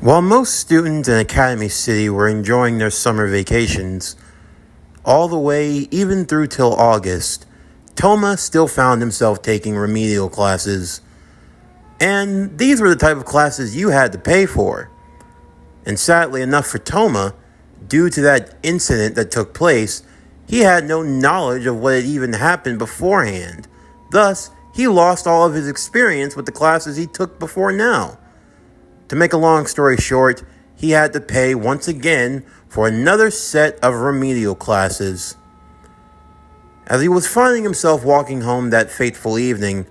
While most students in Academy City were enjoying their summer vacations, all the way even through till August, Touma still found himself taking remedial classes. And these were the type of classes you had to pay for. And sadly enough for Touma, due to that incident that took place, he had no knowledge of what had even happened beforehand. Thus, he lost all of his experience with the classes he took before now. To make a long story short, he had to pay once again for another set of remedial classes. As he was finding himself walking home that fateful evening,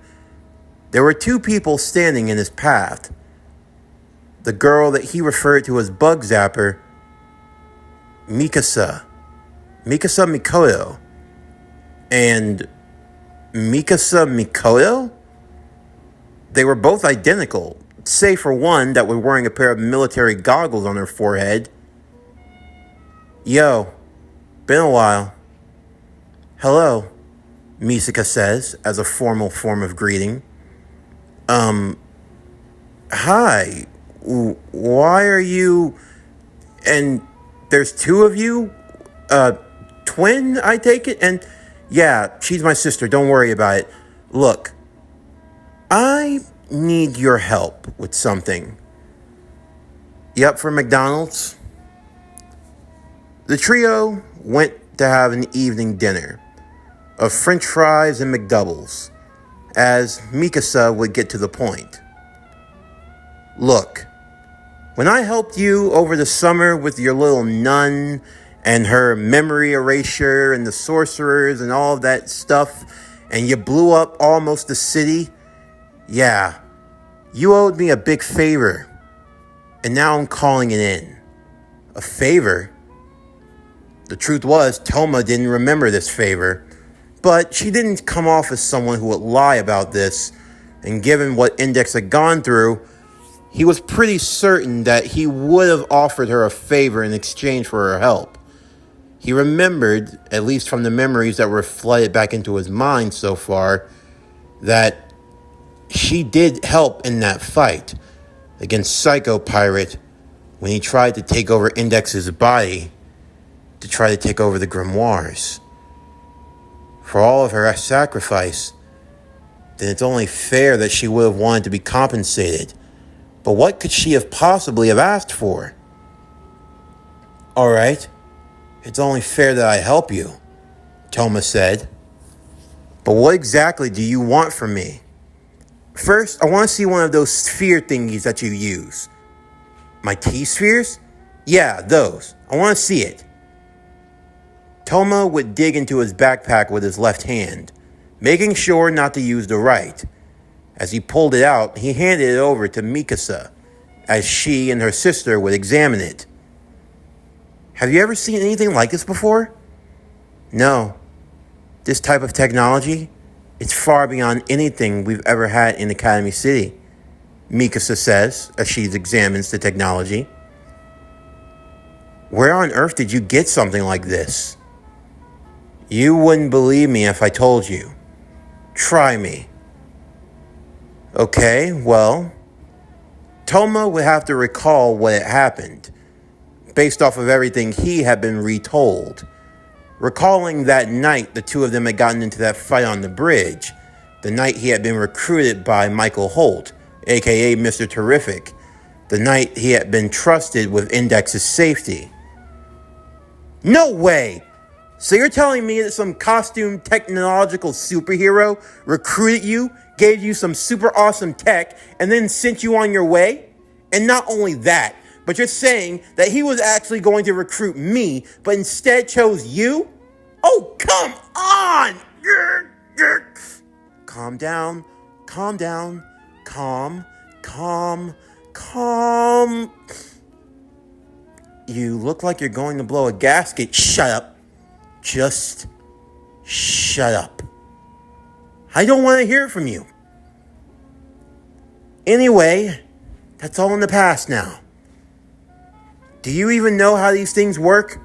there were two people standing in his path. The girl that he referred to as Bug Zapper, Mikasa Mikoto, and Mikasa Mikoto? They were both identical, save for one that was wearing a pair of military goggles on her forehead. "Yo, been a while." "Hello," Misaka says as a formal form of greeting. Hi, why are you, and there's two of you? Twin, I take it? And yeah, she's my sister, don't worry about it. Look, I need your help with something. You up for McDonald's? The trio went to have an evening dinner of French fries and McDoubles, as Mikasa would get to the point. "Look, when I helped you over the summer with your little nun and her memory erasure and the sorcerers and all of that stuff, and you blew up almost the city, yeah, you owed me a big favor, and now I'm calling it in." A favor? The truth was, Touma didn't remember this favor, but she didn't come off as someone who would lie about this, and given what Index had gone through, he was pretty certain that he would have offered her a favor in exchange for her help. He remembered, at least from the memories that were flooded back into his mind so far, that she did help in that fight against Psycho Pirate when he tried to take over Index's body to try to take over the grimoires. For all of her sacrifice, then it's only fair that she would have wanted to be compensated. But what could she have possibly have asked for? "All right, it's only fair that I help you," Touma said. "But what exactly do you want from me?" "First, I want to see one of those sphere thingies that you use." "My T-spheres?" "Yeah, those. I want to see it." Touma would dig into his backpack with his left hand, making sure not to use the right. As he pulled it out, he handed it over to Mikasa, as she and her sister would examine it. "Have you ever seen anything like this before?" "No. This type of technology, it's far beyond anything we've ever had in Academy City," Mikasa says as she examines the technology. "Where on earth did you get something like this?" "You wouldn't believe me if I told you. Try me." Okay, well, Touma would have to recall what had happened, based off of everything he had been retold. Recalling that night the two of them had gotten into that fight on the bridge, the night he had been recruited by Michael Holt, aka Mr. Terrific, the night he had been trusted with Index's safety. "No way! So you're telling me that some costume technological superhero recruited you, gave you some super awesome tech, and then sent you on your way? And not only that, but you're saying that he was actually going to recruit me, but instead chose you? Oh, come on!" Calm down, calm down, calm. "You look like you're going to blow a gasket." "Shut up. Just shut up. I don't want to hear it from you. Anyway, that's all in the past now. Do you even know how these things work?"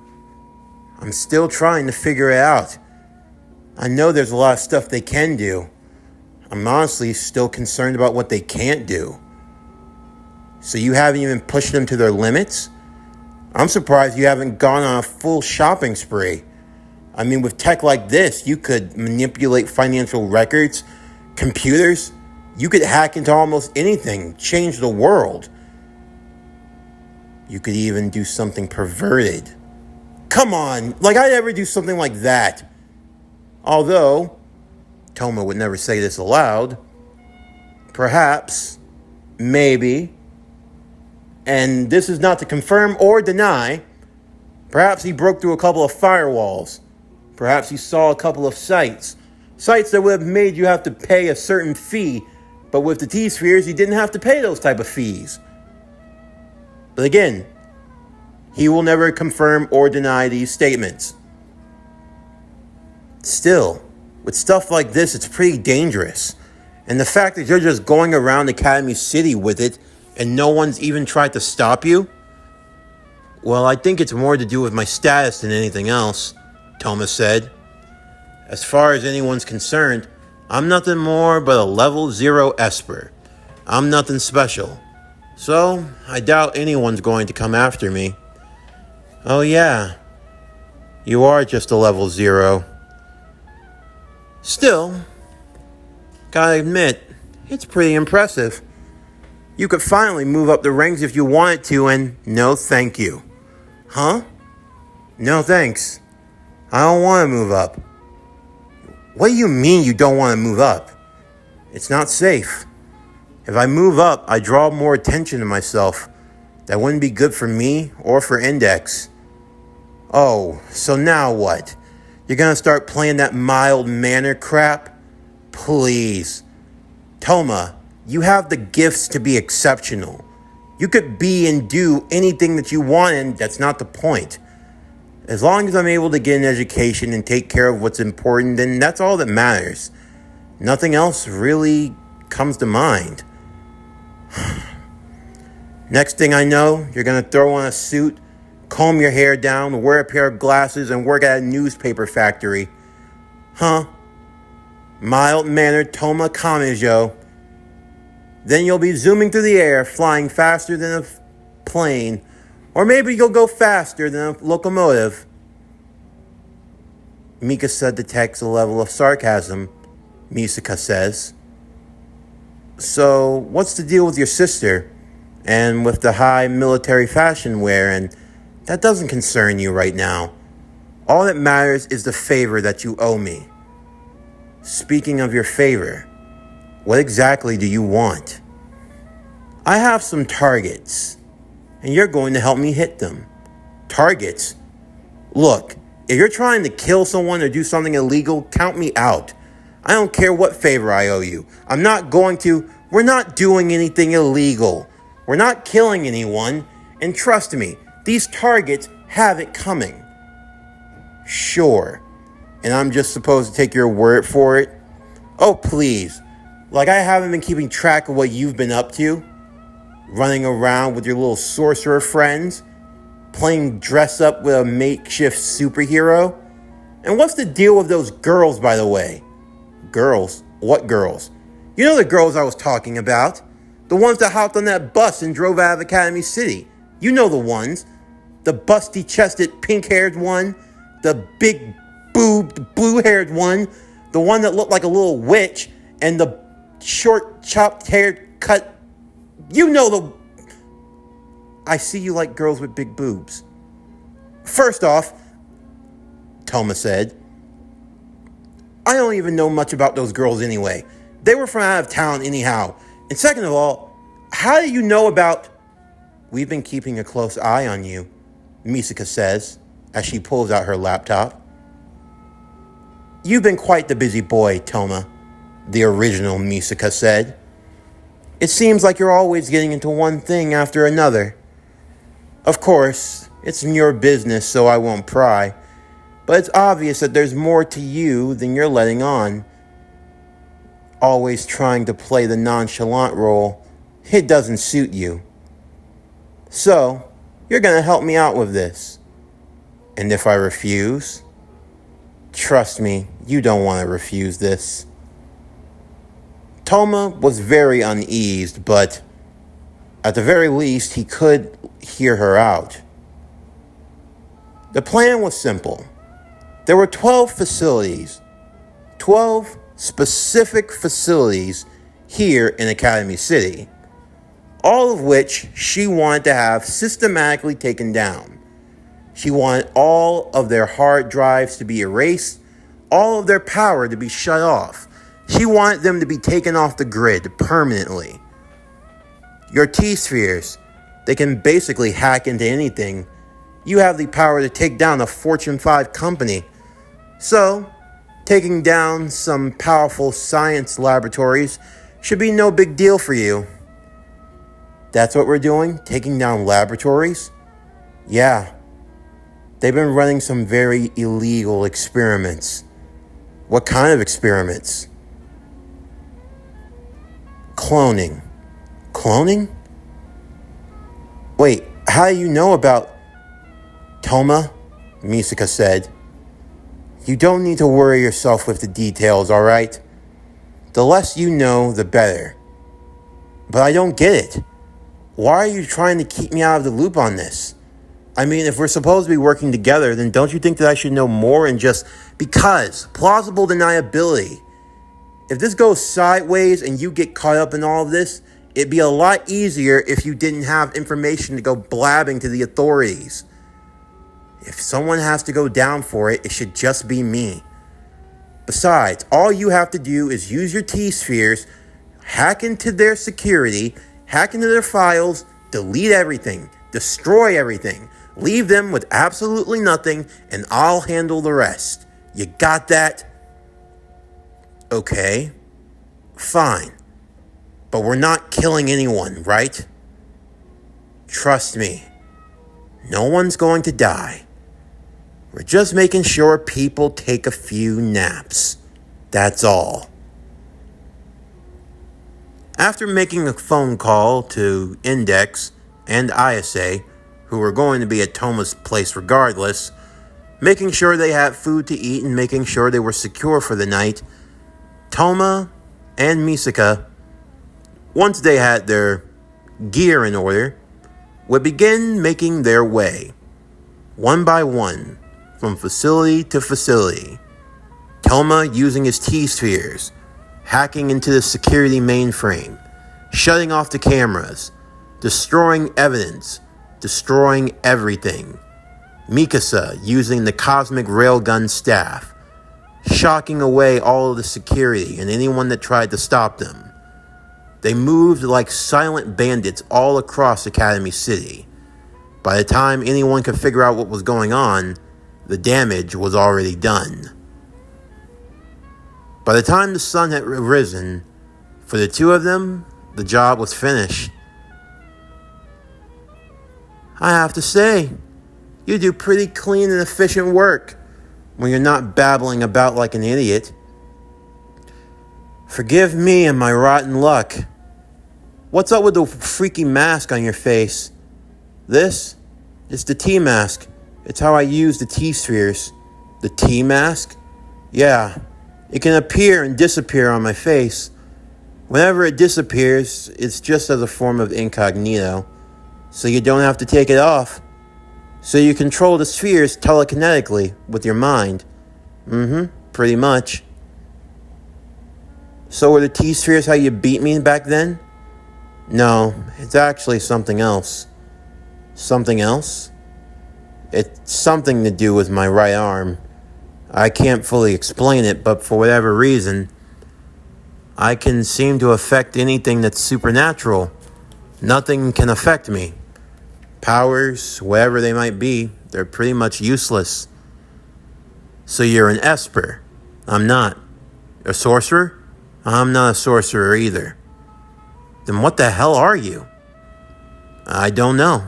"I'm still trying to figure it out. I know there's a lot of stuff they can do. I'm honestly still concerned about what they can't do." So you haven't even pushed them to their limits? I'm surprised you haven't gone on a full shopping spree. I mean, with tech like this, you could manipulate financial records, computers. You could hack into almost anything, change the world. You could even do something perverted. Come on, like I'd ever do something like that. Although, Touma would never say this aloud. Perhaps, maybe, and this is not to confirm or deny, perhaps he broke through a couple of firewalls. Perhaps he saw a couple of sites that would have made you have to pay a certain fee, but with the T-Spheres, you didn't have to pay those type of fees. But again, he will never confirm or deny these statements. Still, with stuff like this, it's pretty dangerous. And the fact that you're just going around Academy City with it and no one's even tried to stop you? Well, I think it's more to do with my status than anything else, Touma said. As far as anyone's concerned, I'm nothing more but a level 0 Esper. I'm nothing special. So, I doubt anyone's going to come after me. Oh yeah, you are just a level 0. Still, gotta admit, it's pretty impressive. You could finally move up the ranks if you wanted to, and no thank you. Huh? No thanks. I don't want to move up. What do you mean you don't want to move up? It's not safe. If I move up, I draw more attention to myself. That wouldn't be good for me or for Index. Oh, so now what? You're gonna start playing that mild manner crap? Please. Touma, you have the gifts to be exceptional. You could be and do anything that you want, and that's not the point. As long as I'm able to get an education and take care of what's important, then that's all that matters. Nothing else really comes to mind. Next thing I know, you're going to throw on a suit, comb your hair down, wear a pair of glasses, and work at a newspaper factory. Huh? Mild-mannered Touma Kamijo. Then you'll be zooming through the air, flying faster than a plane. Or maybe you'll go faster than a locomotive. Mika said detects a level of sarcasm, Misaka says. So, what's the deal with your sister? And with the high military fashion wear, and that doesn't concern you right now. All that matters is the favor that you owe me. Speaking of your favor, what exactly do you want? I have some targets, and you're going to help me hit them. Targets? Look, if you're trying to kill someone or do something illegal, count me out. I don't care what favor I owe you. We're not doing anything illegal. We're not killing anyone, and trust me, these targets have it coming. Sure, and I'm just supposed to take your word for it? Oh, please. Like I haven't been keeping track of what you've been up to? Running around with your little sorcerer friends? Playing dress up with a makeshift superhero? And what's the deal with those girls, by the way? Girls? What girls? You know the girls I was talking about. The ones that hopped on that bus and drove out of Academy City. You know the ones. The busty-chested, pink-haired one. The big-boobed, blue-haired one. The one that looked like a little witch. And the short, chopped-haired, cut... You know the... I see you like girls with big boobs. First off, Touma said, I don't even know much about those girls anyway. They were from out of town anyhow. And second of all, how do you know about... We've been keeping a close eye on you, Misaka says, as she pulls out her laptop. You've been quite the busy boy, Touma, the original Misaka said. It seems like you're always getting into one thing after another. Of course, it's in your business, so I won't pry. But it's obvious that there's more to you than you're letting on. Always trying to play the nonchalant role, it doesn't suit you. So, you're going to help me out with this. And if I refuse, trust me, you don't want to refuse this. Touma was very uneased, but At the very least, he could hear her out. The plan was simple. There were 12 facilities, 12 specific facilities here in Academy City, all of which she wanted to have systematically taken down. She wanted all of their hard drives to be erased, all of their power to be shut off. She wanted them to be taken off the grid permanently. Your T-spheres, they can basically hack into anything. You have the power to take down a Fortune 5 company. So, taking down some powerful science laboratories should be no big deal for you. That's what we're doing? Taking down laboratories? Yeah. They've been running some very illegal experiments. What kind of experiments? Cloning. Cloning? Wait, how do you know about Touma? Misaka said. You don't need to worry yourself with the details, alright? The less you know, the better. But I don't get it. Why are you trying to keep me out of the loop on this? I mean, if we're supposed to be working together, then don't you think that I should know more and just... Because plausible deniability. If this goes sideways and you get caught up in all of this, it'd be a lot easier if you didn't have information to go blabbing to the authorities. If someone has to go down for it, it should just be me. Besides, all you have to do is use your T-spheres, hack into their security, hack into their files, delete everything, destroy everything, leave them with absolutely nothing, and I'll handle the rest. You got that? Okay, fine. But we're not killing anyone, right? Trust me, no one's going to die. We're just making sure people take a few naps. That's all. After making a phone call to Index and ISA, who were going to be at Touma's place regardless, making sure they had food to eat and making sure they were secure for the night, Touma and Misaka, once they had their gear in order, would begin making their way, one by one, from facility to facility. Touma using his T-spheres, hacking into the security mainframe, shutting off the cameras, destroying evidence, destroying everything. Mikasa using the cosmic railgun staff, shocking away all of the security and anyone that tried to stop them. They moved like silent bandits all across Academy City. By the time anyone could figure out what was going on, the damage was already done. By the time the sun had risen, for the two of them, the job was finished. I have to say, you do pretty clean and efficient work when you're not babbling about like an idiot. Forgive me and my rotten luck. What's up with the freaky mask on your face? This is the T-mask. It's how I use the T-spheres. The T-mask? Yeah, it can appear and disappear on my face. Whenever it disappears, it's just as a form of incognito. So you don't have to take it off. So you control the spheres telekinetically with your mind. Pretty much. So were the T-spheres how you beat me back then? No, it's actually something else. Something else? It's something to do with my right arm. I can't fully explain it, but for whatever reason, I can seem to affect anything that's supernatural. Nothing can affect me. Powers, whatever they might be, they're pretty much useless. So you're an Esper. I'm not. A sorcerer? I'm not a sorcerer either. Then what the hell are you? I don't know.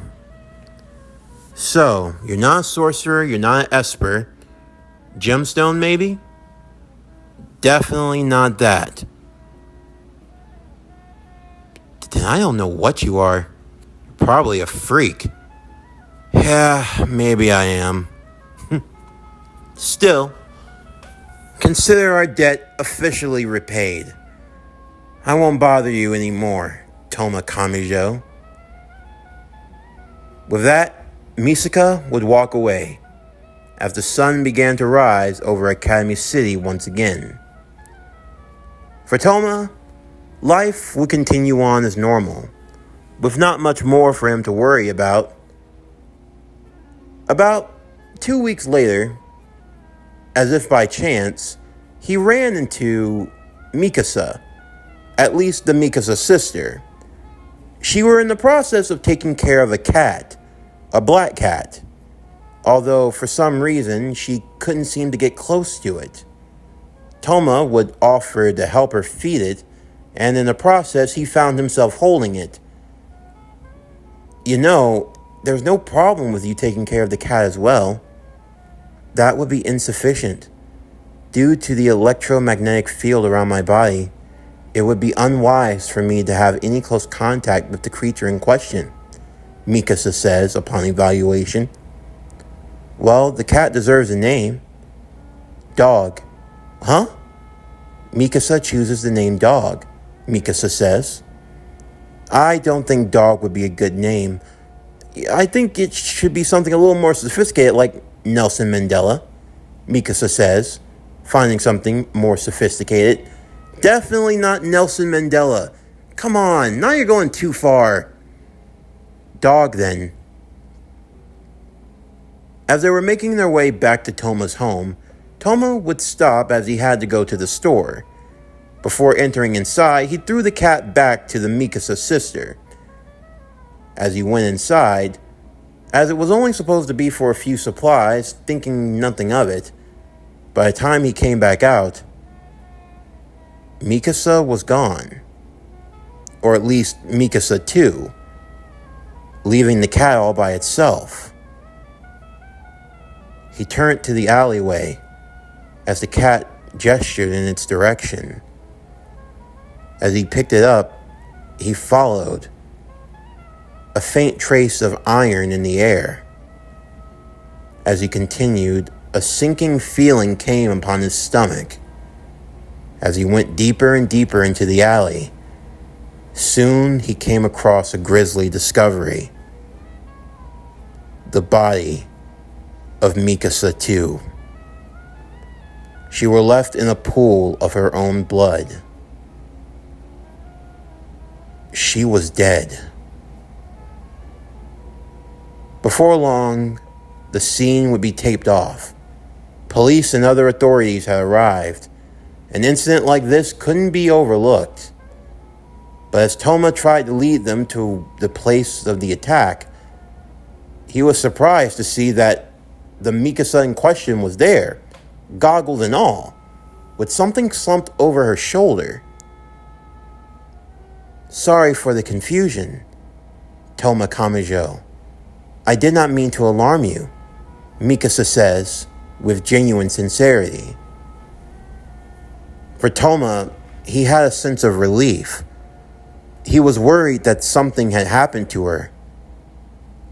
So, you're not a sorcerer, you're not an Esper. Gemstone, maybe? Definitely not that. Then I don't know what you are. You're probably a freak. Yeah, maybe I am. Still, consider our debt officially repaid. I won't bother you anymore, Touma Kamijo. With that, Misaka would walk away as the sun began to rise over Academy City once again. For Touma, life would continue on as normal, with not much more for him to worry about. About 2 weeks later, as if by chance, he ran into Mikasa, at least the Mikasa sister. She were in the process of taking care of a cat, a black cat, although for some reason she couldn't seem to get close to it. Touma would offer to help her feed it, and in the process he found himself holding it. You know, there's no problem with you taking care of the cat as well. That would be insufficient. Due to the electromagnetic field around my body, it would be unwise for me to have any close contact with the creature in question, Mikasa says upon evaluation. Well, the cat deserves a name. Dog. Huh? Mikasa chooses the name Dog, Mikasa says. I don't think Dog would be a good name. I think it should be something a little more sophisticated like Nelson Mandela, Mikasa says, finding something more sophisticated. Definitely not Nelson Mandela. Come on, now you're going too far. Dog, then. As they were making their way back to Touma's home, Touma would stop as he had to go to the store. Before entering inside, he threw the cat back to the Mikasa sister. As he went inside, as it was only supposed to be for a few supplies, thinking nothing of it, by the time he came back out, Mikasa was gone. Or at least Mikasa too, leaving the cat all by itself. He turned to the alleyway as the cat gestured in its direction. As he picked it up, he followed, a faint trace of iron in the air. As he continued, a sinking feeling came upon his stomach. As he went deeper and deeper into the alley, soon he came across a grisly discovery. The body of Mikasa too. She were left in a pool of her own blood. She was dead. Before long, the scene would be taped off. Police and other authorities had arrived. An incident like this couldn't be overlooked. But as Touma tried to lead them to the place of the attack, he was surprised to see that the Mikasa in question was there, goggles and all, with something slumped over her shoulder. Sorry for the confusion, Touma Kamijo. I did not mean to alarm you, Mikasa says with genuine sincerity. For Touma, he had a sense of relief. He was worried that something had happened to her.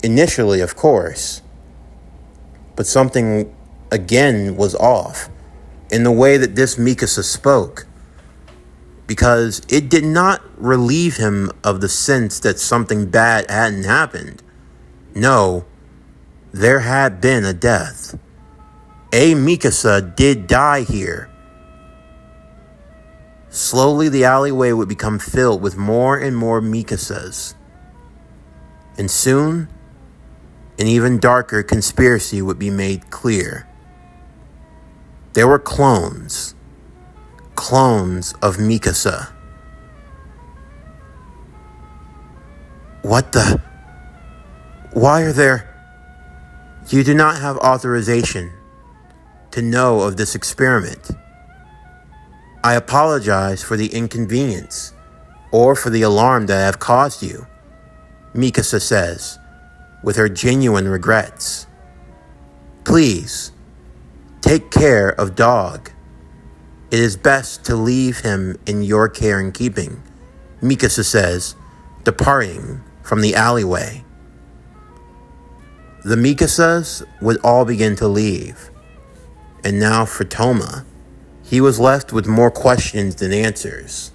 Initially, of course. But something, again, was off in the way that this Mikasa spoke. Because it did not relieve him of the sense that something bad hadn't happened. No, there had been a death. A Mikasa did die here. Slowly, the alleyway would become filled with more and more Mikasas. And soon, an even darker conspiracy would be made clear. There were clones of Mikasa. What the? Why are there? You do not have authorization to know of this experiment. I apologize for the inconvenience or for the alarm that I have caused you, Mikasa says, with her genuine regrets. Please, take care of Dog. It is best to leave him in your care and keeping, Mikasa says, departing from the alleyway. The Mikasas would all begin to leave, and now for Touma, he was left with more questions than answers.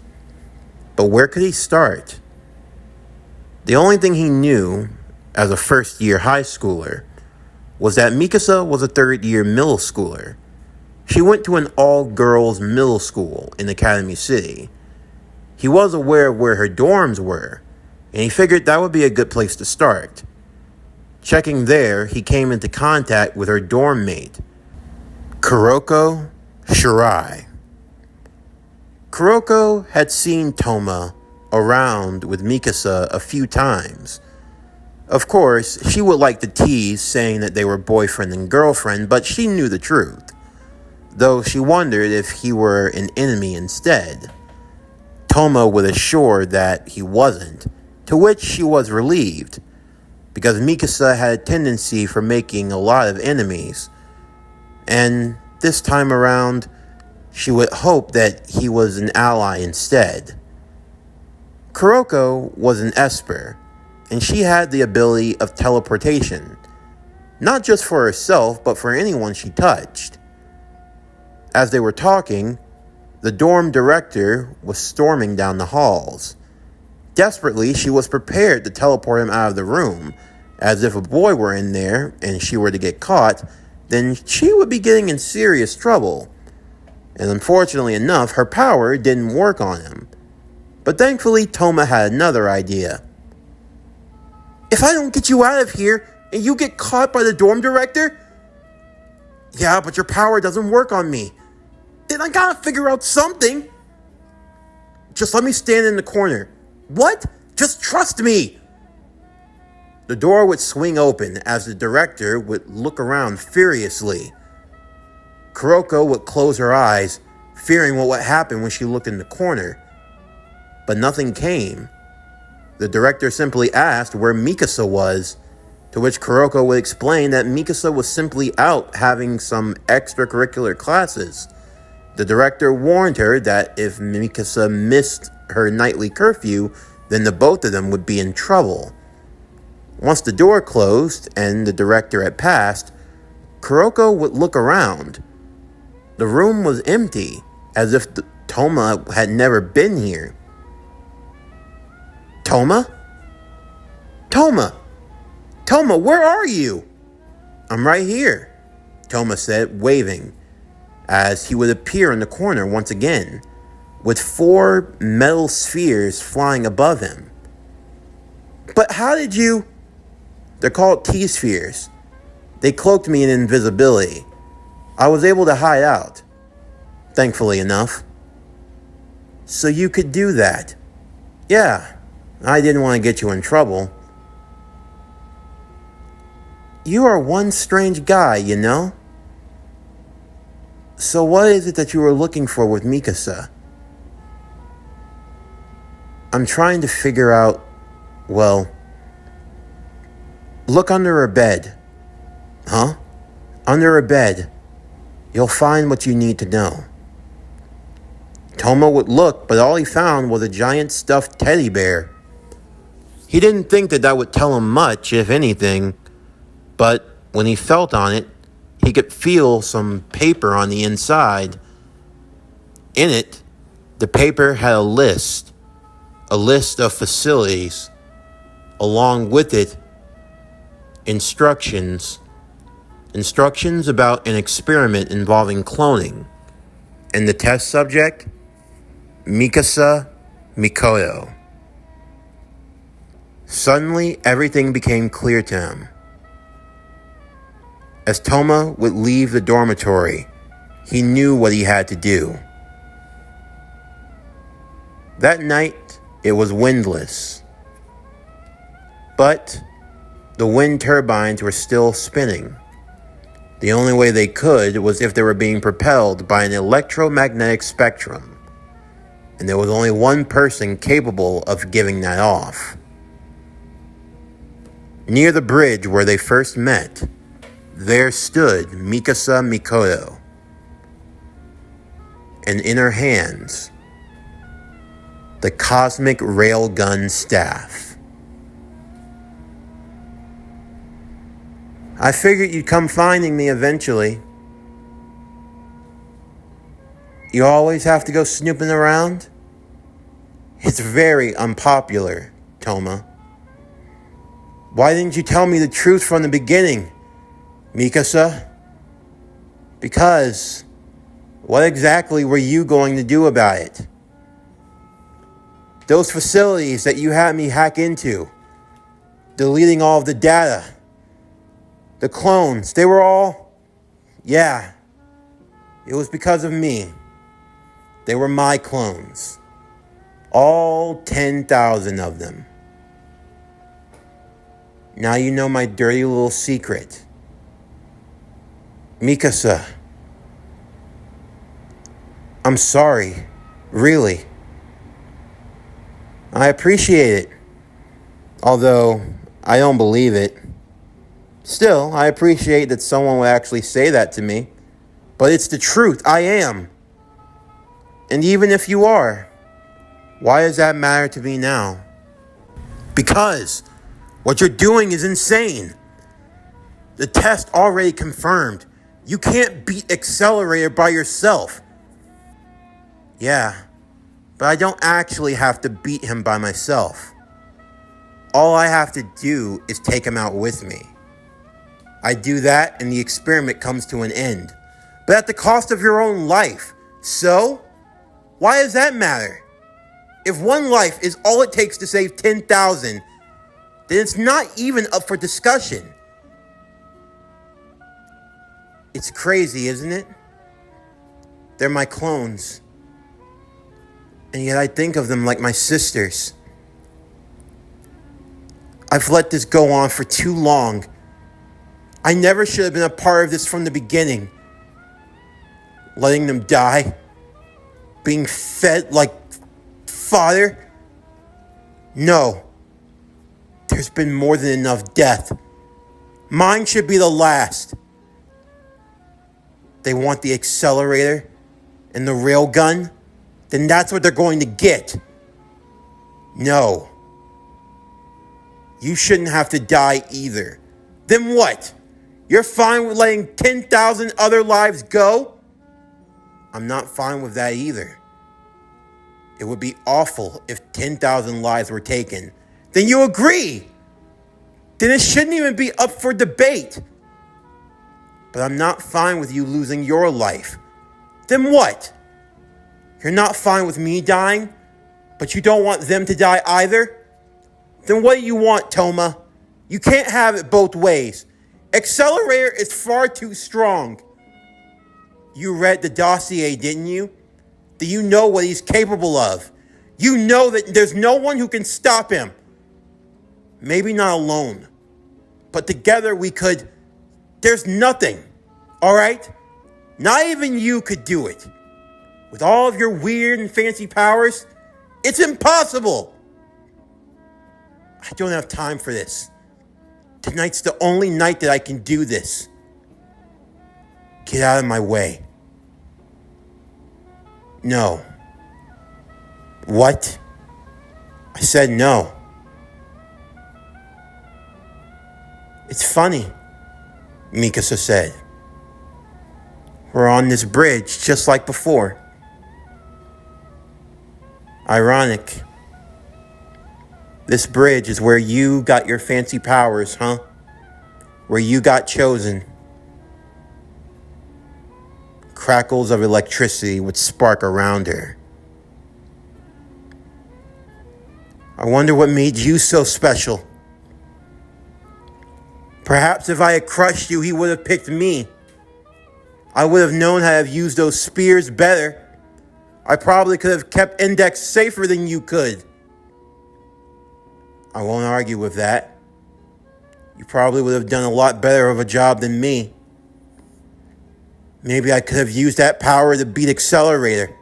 But where could he start? The only thing he knew as a first-year high schooler was that Mikasa was a third-year middle schooler. She went to an all-girls middle school in Academy City. He was aware of where her dorms were, and he figured that would be a good place to start. Checking there, he came into contact with her dorm mate, Kuroko Shirai. Kuroko had seen Touma around with Mikasa a few times. Of course, she would like to tease saying that they were boyfriend and girlfriend, but she knew the truth, though she wondered if he were an enemy instead. Touma would assure that he wasn't, to which she was relieved, because Mikasa had a tendency for making a lot of enemies, and this time around, she would hope that he was an ally instead. Kuroko was an Esper, and she had the ability of teleportation, not just for herself, but for anyone she touched. As they were talking, the dorm director was storming down the halls. Desperately, she was prepared to teleport him out of the room, as if a boy were in there and she were to get caught, then she would be getting in serious trouble. And unfortunately enough, her power didn't work on him. But thankfully, Touma had another idea. If I don't get you out of here and you get caught by the dorm director? Yeah, but your power doesn't work on me. Then I gotta figure out something. Just let me stand in the corner. What? Just trust me. The door would swing open as the director would look around furiously. Kuroko would close her eyes, fearing what would happen when she looked in the corner. But nothing came. The director simply asked where Mikasa was, to which Kuroko would explain that Mikasa was simply out having some extracurricular classes. The director warned her that if Mikasa missed her nightly curfew, then the both of them would be in trouble. Once the door closed and the director had passed, Kuroko would look around. The room was empty, as if Touma had never been here. Touma? Touma! Touma, where are you? I'm right here, Touma said, waving, as he would appear in the corner once again, with 4 metal spheres flying above him. But how did you... They're called T-spheres. They cloaked me in invisibility. I was able to hide out, thankfully enough. So you could do that? Yeah, I didn't want to get you in trouble. You are one strange guy, you know? So what is it that you were looking for with Mikasa? I'm trying to figure out, well... Look under her bed. Huh? Under her bed. You'll find what you need to know. Touma would look, but all he found was a giant stuffed teddy bear. He didn't think that would tell him much, if anything, but when he felt on it, he could feel some paper on the inside. In it, the paper had a list of facilities. Along with it, instructions about an experiment involving cloning. And the test subject, Mikasa Mikoto. Suddenly, everything became clear to him. As Touma would leave the dormitory, he knew what he had to do. That night, it was windless. But the wind turbines were still spinning. The only way they could was if they were being propelled by an electromagnetic spectrum. And there was only one person capable of giving that off. Near the bridge where they first met, there stood Mikasa Mikoto. And in her hands, the cosmic railgun staff. I figured you'd come finding me eventually. You always have to go snooping around? It's very unpopular, Touma. Why didn't you tell me the truth from the beginning, Mikasa? Because what exactly were you going to do about it? Those facilities that you had me hack into, deleting all of the data, the clones, they were all, yeah, it was because of me. They were my clones. All 10,000 of them. Now you know my dirty little secret. Mikasa, I'm sorry. Really. I appreciate it. Although, I don't believe it. Still, I appreciate that someone would actually say that to me. But it's the truth. I am. And even if you are, why does that matter to me now? Because what you're doing is insane. The test already confirmed. You can't beat Accelerator by yourself. Yeah, but I don't actually have to beat him by myself. All I have to do is take him out with me. I do that and the experiment comes to an end. But at the cost of your own life. So, why does that matter? If one life is all it takes to save 10,000, then it's not even up for discussion. It's crazy, isn't it? They're my clones. And yet I think of them like my sisters. I've let this go on for too long. I never should have been a part of this from the beginning. Letting them die. Being fed like fodder. No. There's been more than enough death. Mine should be the last. They want the accelerator and the railgun, then that's what they're going to get. No. You shouldn't have to die either. Then what? You're fine with letting 10,000 other lives go? I'm not fine with that either. It would be awful if 10,000 lives were taken. Then you agree. Then it shouldn't even be up for debate. But I'm not fine with you losing your life. Then what? You're not fine with me dying, but you don't want them to die either? Then what do you want, Touma? You can't have it both ways. Accelerator is far too strong. You read the dossier, didn't you? Do you know what he's capable of? You know that there's no one who can stop him. Maybe not alone, but together we could. There's nothing, all right? Not even you could do it. With all of your weird and fancy powers, it's impossible. I don't have time for this. Tonight's the only night that I can do this. Get out of my way. No. What? I said no. It's funny, Mikasa said. We're on this bridge just like before. Ironic. This bridge is where you got your fancy powers, huh? Where you got chosen. Crackles of electricity would spark around her. I wonder what made you so special. Perhaps if I had crushed you, he would have picked me. I would have known how to have used those spears better. I probably could have kept Index safer than you could. I won't argue with that. You probably would have done a lot better of a job than me. Maybe I could have used that power to beat Accelerator.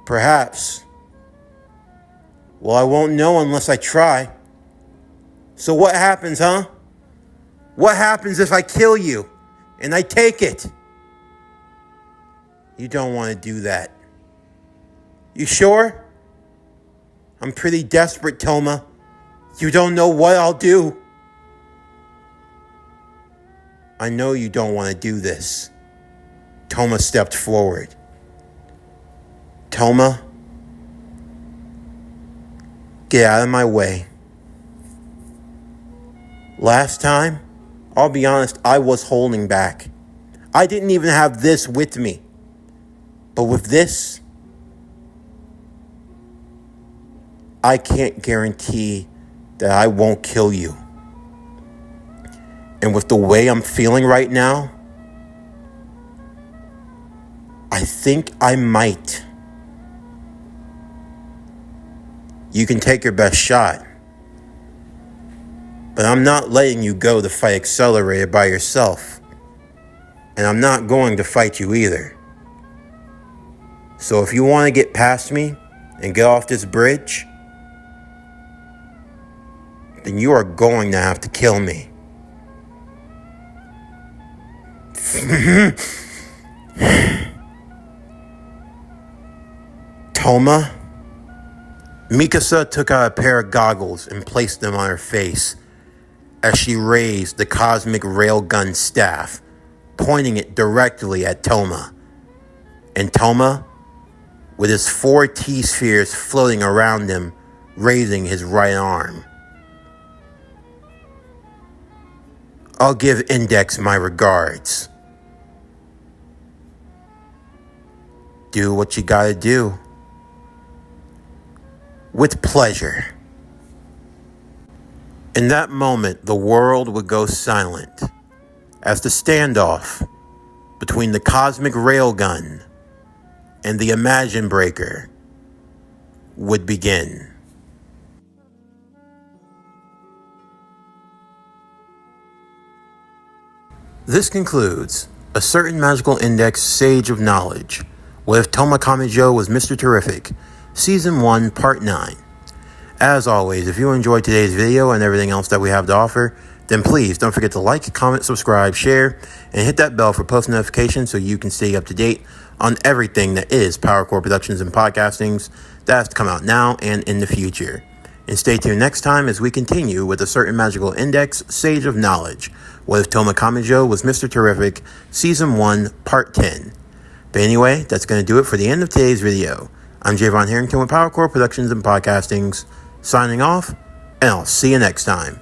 Perhaps. Well, I won't know unless I try. So what happens, huh? What happens if I kill you and I take it? You don't want to do that. You sure? I'm pretty desperate, Touma. You don't know what I'll do. I know you don't want to do this. Touma stepped forward. Touma, get out of my way. Last time, I'll be honest, I was holding back. I didn't even have this with me. But with this, I can't guarantee that I won't kill you. And with the way I'm feeling right now, I think I might. You can take your best shot. But I'm not letting you go to fight Accelerated by yourself. And I'm not going to fight you either. So if you want to get past me and get off this bridge, then you are going to have to kill me. Touma? Mikasa took out a pair of goggles and placed them on her face as she raised the cosmic railgun staff, pointing it directly at Touma. And Touma, with his 4 T-spheres floating around him, raising his right arm. I'll give Index my regards. Do what you gotta do. With pleasure. In that moment, the world would go silent as the standoff between the cosmic railgun and the Imagine Breaker would begin. This concludes A Certain Magical Index Sage of Knowledge with Touma Kamijo was Mr. Terrific, Season 1, Part 9. As always, if you enjoyed today's video and everything else that we have to offer, then please don't forget to like, comment, subscribe, share, and hit that bell for post notifications so you can stay up to date on everything that is PowerCore Productions and Podcastings that has to come out now and in the future. And stay tuned next time as we continue with A Certain Magical Index Sage of Knowledge with Touma Kamijo was Mr. Terrific, Season 1, Part 10. But anyway, that's going to do it for the end of today's video. I'm Javon Harrington with PowerCore Productions and Podcastings, signing off, and I'll see you next time.